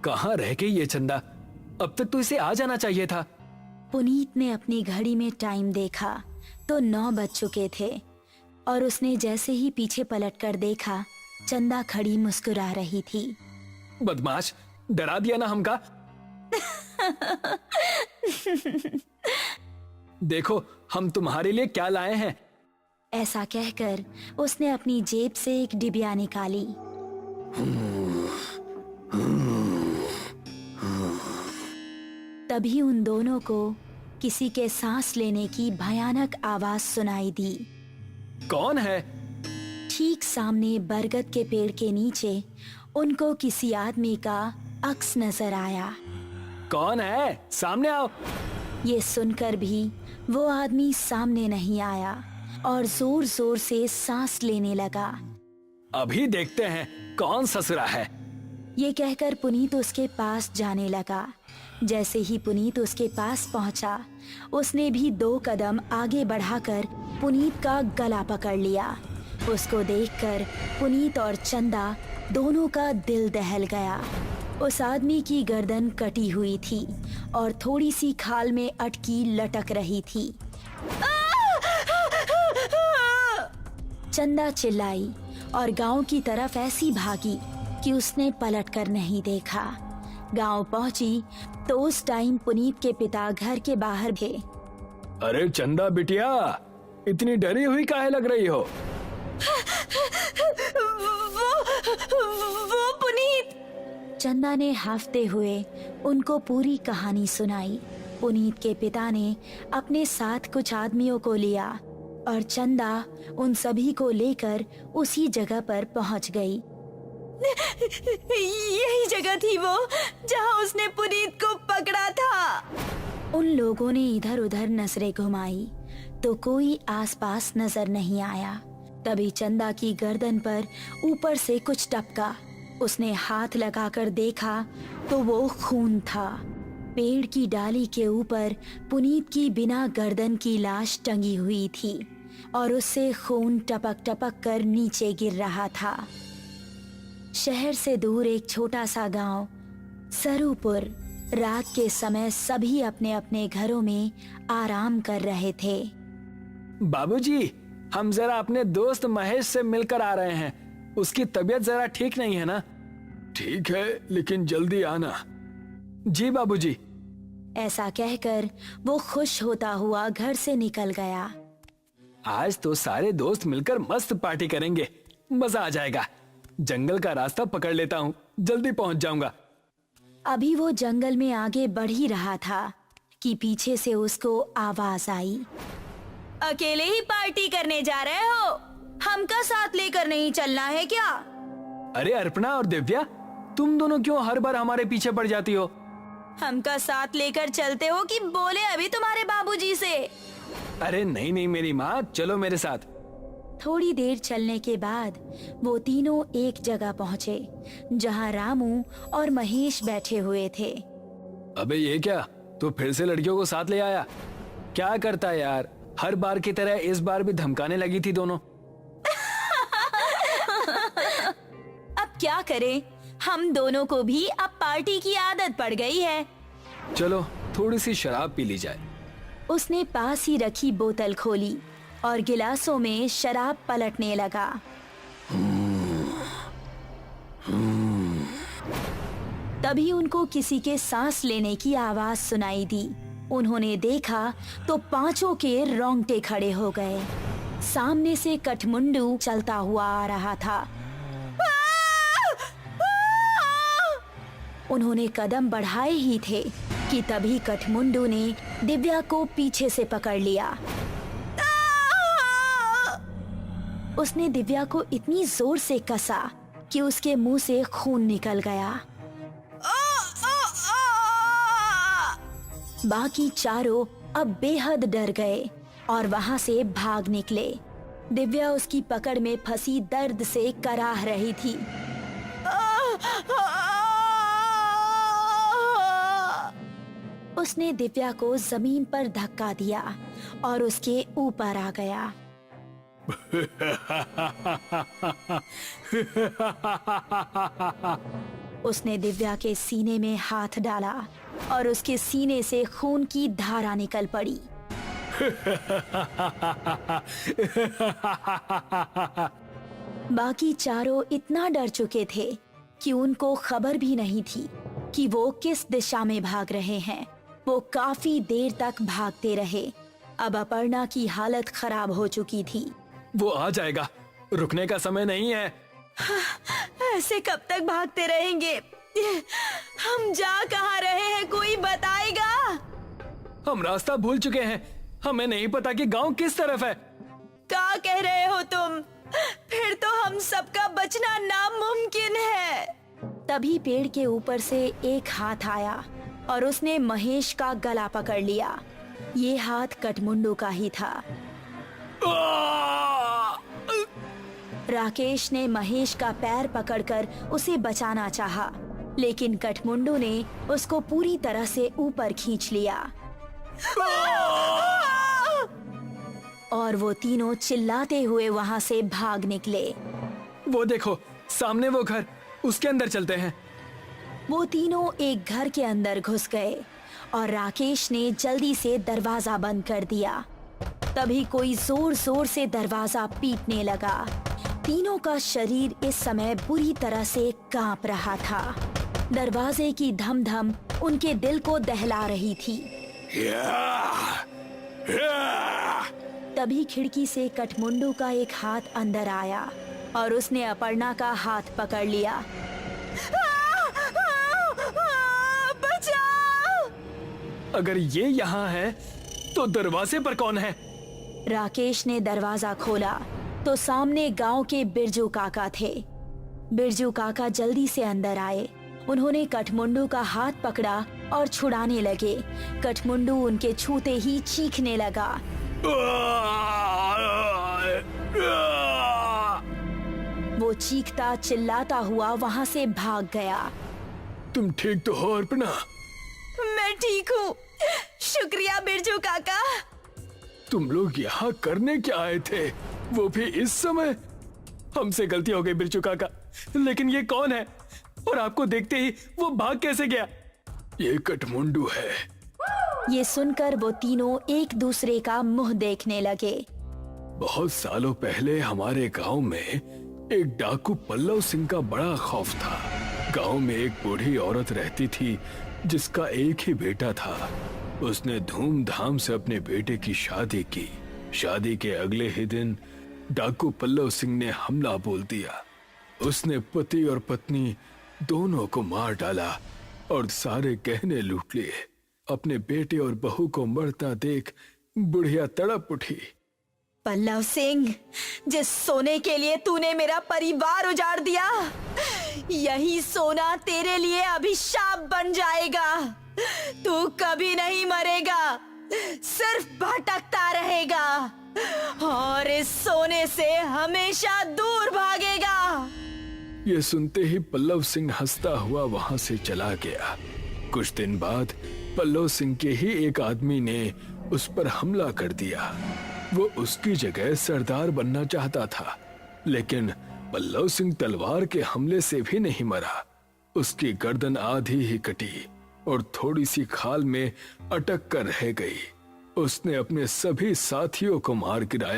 कहाँ रह गई ये चंदा? अब तक तो इसे आ जाना चाहिए था। पुनीत ने अपनी घड़ी में टाइम देखा तो 9 बज चुके थे और उसने जैसे ही पीछे पलटकर देखा, चंदा खड़ी मुस्कुरा रही थी। बदमाश, डरा दिया ना हमका। देखो हम तुम्हारे लिए क्या लाए हैं। ऐसा कहकर उसने अपनी जेब से एक डिबिया निकाली। तभी उन दोनों को किसी के सांस लेने की भयानक आवाज सुनाई दी। कौन है? ठीक सामने बरगद के पेड़ के नीचे उनको किसी आदमी का अक्स नजर आया। कौन है? सामने आओ। ये सुनकर भी वो आदमी सामने नहीं आया और जोर जोर से सांस लेने लगा। अभी देखते हैं कौन ससुरा है। ये कहकर पुनीत उसके पास जाने लगा। जैसे ही पुनीत उसके पास पहुंचा, उसने भी 2 कदम आगे बढ़ाकर पुनीत का गला पकड़ लिया। उसको देखकर पुनीत और चंदा दोनों का दिल दहल गया। उस आदमी की गर्दन कटी हुई थी और थोड़ी सी खाल में अटकी लटक रही थी। चंदा चिल्लाई और गांव की तरफ ऐसी भागी कि उसने पलटकर नहीं देखा। गांव पहुंची तो उस टाइम पुनीत के पिता घर के बाहर थे। अरे चंदा बिटिया, इतनी डरी हुई काहे लग रही हो? वो पुनीत। चंदा ने हाफते हुए उनको पूरी कहानी सुनाई। पुनीत के पिता ने अपने साथ कुछ आदमियों को लिया और चंदा उन सभी को लेकर उसी जगह पर पहुंच गई। यही जगह थी वो जहां उसने पुनीत को पकड़ा था। उन लोगों ने इधर उधर नजरें घुमाई तो कोई आसपास नजर नहीं आया। तभी चंदा की गर्दन पर ऊपर से कुछ टपका। उसने हाथ लगाकर देखा तो वो खून था। पेड़ की डाली के ऊपर पुनीत की बिना गर्दन की लाश टंगी हुई थी और उससे खून टपक टपक कर नीचे गिर रहा था। शहर से दूर एक छोटा सा गांव सरूपुर। रात के समय सभी अपने अपने घरों में आराम कर रहे थे। बाबूजी, हम जरा अपने दोस्त महेश से मिलकर आ रहे हैं। उसकी तबीयत जरा ठीक नहीं है ना? ठीक है, लेकिन जल्दी आना। जी बाबूजी। ऐसा कहकर वो खुश होता हुआ घर से निकल गया। आज तो सारे दोस्त मिलकर मस्त पार्टी करेंगे, मजा आ जाएगा। जंगल का रास्ता पकड़ लेता हूँ, जल्दी पहुँच जाऊंगा। अभी वो जंगल में आगे बढ़ ही रहा था कि पीछे से उसको आवाज आई। अकेले ही पार्टी करने जा रहे हो? हमका साथ लेकर नहीं चलना है क्या? अरे अर्पणा और दिव्या, तुम दोनों क्यों हर बार हमारे पीछे पड़ जाती हो? हमका साथ लेकर चलते हो कि बोले अभी तुम्हारे बाबूजी से? अरे नहीं नहीं मेरी माँ, चलो मेरे साथ। थोड़ी देर चलने के बाद वो तीनों एक जगह पहुँचे जहाँ रामू और महेश बैठे हुए थे। अबे ये क्या, तू फिर से लड़कियों को साथ ले आया? क्या करता है यार, हर बार की तरह इस बार भी धमकाने लगी थी दोनों। अब क्या करें, हम दोनों को भी अब पार्टी की आदत पड़ गई है। चलो थोड़ी सी शराब पी ली जाए। उसने पास ही रखी बोतल खोली और गिलासों में शराब पलटने लगा। तभी उनको किसी के सांस लेने की आवाज सुनाई दी। उन्होंने देखा तो पांचों के रोंगटे खड़े हो गए। सामने से कठमुंडू चलता हुआ आ रहा था। उन्होंने कदम बढ़ाए ही थे कि तभी कठमुंडू ने दिव्या को पीछे से पकड़ लिया। उसने दिव्या को इतनी जोर से कसा कि उसके मुंह से खून निकल गया। बाकी चारों अब बेहद डर गए और वहां से भाग निकले। दिव्या उसकी पकड़ में फंसी दर्द से कराह रही थी। उसने दिव्या को जमीन पर धक्का दिया और उसके ऊपर आ गया। उसने दिव्या के सीने में हाथ डाला और उसके सीने से खून की धारा निकल पड़ी। बाकी चारों इतना डर चुके थे कि उनको खबर भी नहीं थी कि वो किस दिशा में भाग रहे हैं। वो काफी देर तक भागते रहे। अब अपर्णा की हालत खराब हो चुकी थी। वो आ जाएगा, रुकने का समय नहीं है। ऐसे कब तक भागते रहेंगे? हम जा कहाँ रहे हैं, कोई बताएगा? हम रास्ता भूल चुके हैं, हमें नहीं पता कि गांव किस तरफ है। क्या कह रहे हो तुम? फिर तो हम सबका बचना नामुमकिन है। तभी पेड़ के ऊपर से एक हाथ आया और उसने महेश का गला पकड़ लिया। ये हाथ कठमुंडू का ही था। राकेश ने महेश का पैर पकड़कर उसे बचाना चाहा, लेकिन कठमुंडू ने उसको पूरी तरह से ऊपर खींच लिया और वो तीनों चिल्लाते हुए वहाँ से भाग निकले। वो देखो, सामने वो घर, उसके अंदर चलते हैं। वो तीनों एक घर के अंदर घुस गए और राकेश ने जल्दी से दरवाजा बंद कर दिया। तभी कोई जोर जोर से दरवाजा पीटने लगा। तीनों का शरीर इस समय बुरी तरह से कांप रहा था। दरवाजे की धम धम उनके दिल को दहला रही थी। तभी खिड़की से कठमुंडू का एक हाथ अंदर आया और उसने अपर्णा का हाथ पकड़ लिया। बचाओ! अगर ये यहाँ है तो दरवाजे पर कौन है? राकेश ने दरवाजा खोला तो सामने गांव के बिरजू काका थे। बिरजू काका जल्दी से अंदर आए। उन्होंने कठमुंडू का हाथ पकड़ा और छुड़ाने लगे। कठमुंडू उनके छूते ही चीखने लगा। वो चीखता चिल्लाता हुआ वहाँ से भाग गया। तुम ठीक तो हो अर्पणा? मैं ठीक हूँ, शुक्रिया बिरजू काका। तुम लोग यहाँ करने क्या आए थे, वो भी इस समय? हमसे गलती हो गई बिरजू काका, लेकिन ये कौन है और आपको देखते ही वो भाग कैसे गया? ये कठमुंडू है। ये सुनकर वो तीनों एक दूसरे का मुंह देखने लगे। बहुत सालों पहले हमारे गांव में एक डाकू पल्लव सिंह का बड़ा खौफ था। गांव में एक बूढ़ी औरत रहती थी जिसका एक ही बेटा था। उसने धूमधाम से अपने बेटे की शादी की। शादी के अगले ही दिन डाकू पल्लव सिंह ने हमला बोल दिया। उसने पति और पत्नी दोनों को मार डाला और सारे गहने लूट लिए। अपने बेटे और बहू को मरता देख बुढ़िया तड़प उठी। पल्लव सिंह, जिस सोने के लिए तूने मेरा परिवार उजाड़ दिया, यही सोना तेरे लिए अभिशाप बन जाएगा। तू कभी नहीं मरेगा, सिर्फ भटकता रहेगा और इस सोने से हमेशा दूर भागेगा। ये सुनते ही पल्लव सिंह हंसता हुआ वहां से चला गया। कुछ दिन बाद पल्लव सिंह के ही एक आदमी ने उस पर हमला कर दिया। वो उसकी जगह सरदार बनना चाहता था, लेकिन पल्लव सिंह तलवार के हमले से भी नहीं मरा। उसकी गर्दन आधी ही कटी और थोड़ी सी खाल में अटक कर रह गई। उसने अपने सभी साथियों को मार गिराया।